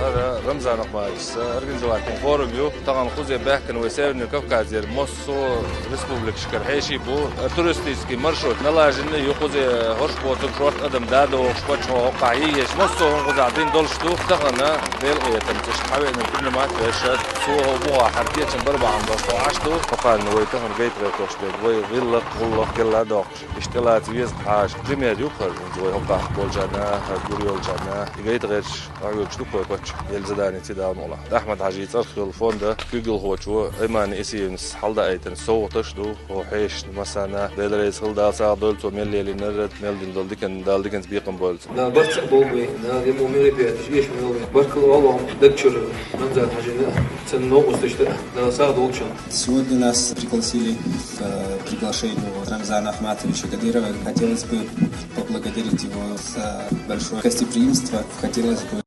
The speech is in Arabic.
هذا رمضان أقماش أرجنزواكين فورم يو طبعا خوزي بحكن ويساوي كوكازير موسو ريسبوبليك شكر حيشي بو تورستيسكي مرشوت نلا جن يخوزي هرش بوتو شورت أدم دادو شوتش هو قاعيش موسو هم خوزي عدين دولشتو تغنى ديل إيتم تشحوي إن كل ما تشد سوه بوها حركية بربع عم دوستو عشتو فقال نوي تهن جيت غيرتوش بيد وي غلق غلق كلا دوقش اشتلات ويز حاج بريمير يوكر زوي هقا بول جانا جوريول جانا جيت غيرش أقول شو كوتش يلزداني تدا مولا أحمد حجيت أرخل فوندا كيجل هو شو إيمان إسينس حلدا أيتن صوتش دو هو حيش مثلا دلريس خلدا ساعدول تو ملي اللي نرد ملدين دال ديكن بيقم بولت لا برت بولوي لا دي مو ميري بيت ايش ميلوي بركل والله دكتور منزل حاجه ценного устойчивого на садолча. Сегодня нас пригласили к приглашению Рамзана Ахматовича Кадырова. Хотелось бы поблагодарить его за большое гостеприимство. Хотелось бы